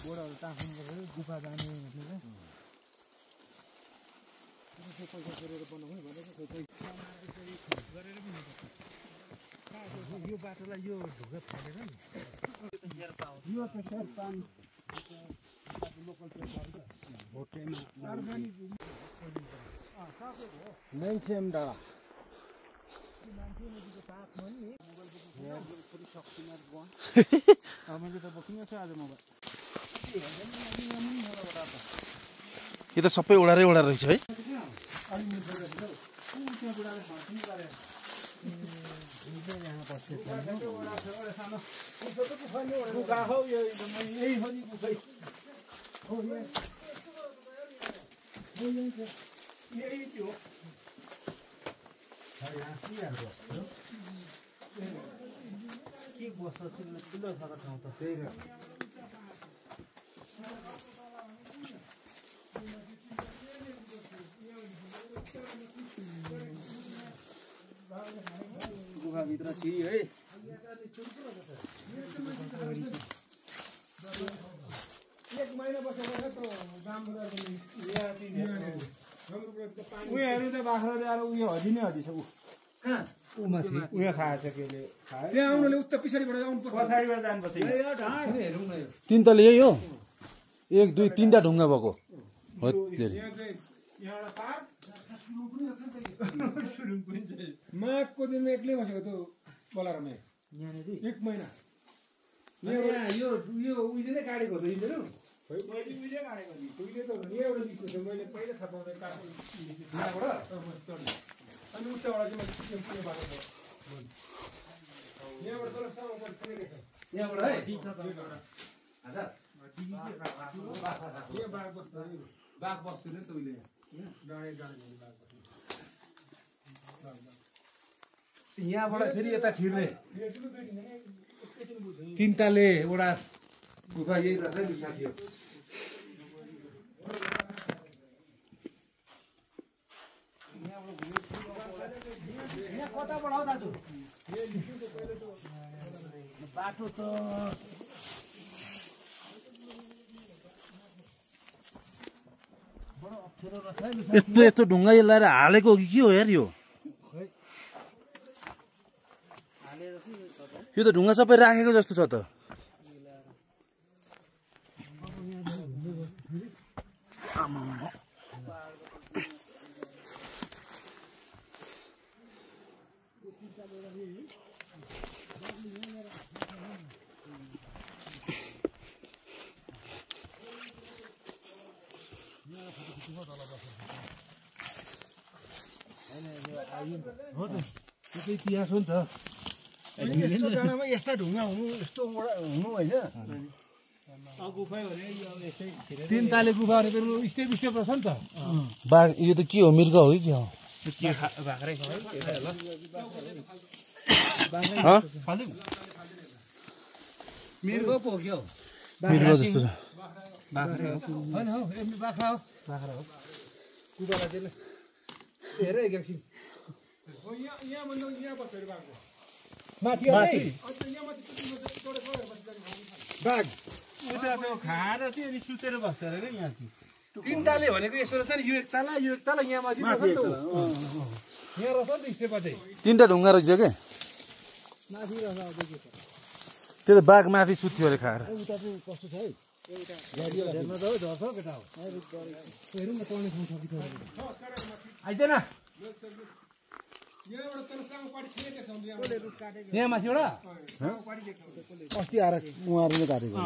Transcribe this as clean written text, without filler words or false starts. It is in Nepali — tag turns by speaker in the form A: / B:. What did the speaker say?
A: बोर्डहरु टाँस्नु पर्यो गुफा जाने भनेर पैसा गरेर बनाउनु भनेको खोइ गरेर पनि यो बाटोलाई यो ढुङ्गा फालेर नि यो त शेर्पा लोकल शेर्पा भोटेमा मेन सेम डाँडा मैले त बोकिङ छ आज मोबाइल
B: यो त सबै ओडारै ओडा रहेछ है
A: के बस्छ ठुलो छ त ठाउँ त त्यही र गुफाभित्र छि है एक महिना बसेको त उयोहरू त बाख्रा ल्याएर उयो हजी नै हजी छ उयो खाएछ केले त्यहाँ आउनुले उता पछाडिबाट आउनुपर्छ पछाडिबाट जानुपर्छ
B: तीन तले यही हो 1 2 3टा ढुङ्गा भएको हो
A: माघको दिनमा एक्लै बसेको त्यो बलारमा यहाँनिर एक महिना यो उहिले नै काटेको हो यिनीहरू मैले उहिले काटेको नि उहिले त यहाँबाट निस्को थियो मैले पहिला थाहा पाउँदै काटेको अनि उताबाट चाहिँ मैले बाटो भयो यहाँबाट तल सानो परेको यहाँबाट है बाघ बस्दैन नि त उहिले यहाँबाट फेरि यता छिर्ने तिनटाले एउटा गुफा यही रहेछ नि साथी यहाँ कताबाट हो दाजु बाटो त
B: यस्तो यस्तो ढुङ्गा लाएर हालेको हो कि के हो यार यो त ढुङ्गा सबै राखेको जस्तो छ त
A: इतिहास हो नि त यस्ता ढुङ्गा हुनु यस्तो हुनु होइन तीन ताले गुफा स्टेप स्टेप रहेछ नि त
B: बाघ यो त के हो मृग हो कि के हो
A: मृग पो हो क्या
B: मृग जस्तो छ
A: होइन हौ बाख्रा हो गुफालाई चाहिँ हेर एकछिन माथि बाघ उता त्यो खाएर चाहिँ अनि सुतेर बस्छ अरे क्या यहाँ चाहिँ तीन ताले भनेको यसो रहेछ नि यो एक ताला यहाँ माथि यहाँ रहेछ नि स्टेपमा चाहिँ
B: 3टा ढुङ्गा रहेछ के
A: माथि रहेछ
B: त्यो त बाघ माथि सुत्थ्यो अरे खाएर
A: उता चाहिँ कस्तो छ है हेर्न त हो झर्छ केटा हो हेरौँ न पढ्ने ठाउँ छ कि आइदेन यहाँ माथिबाट अस्ति आएर उहाँहरूले काटेको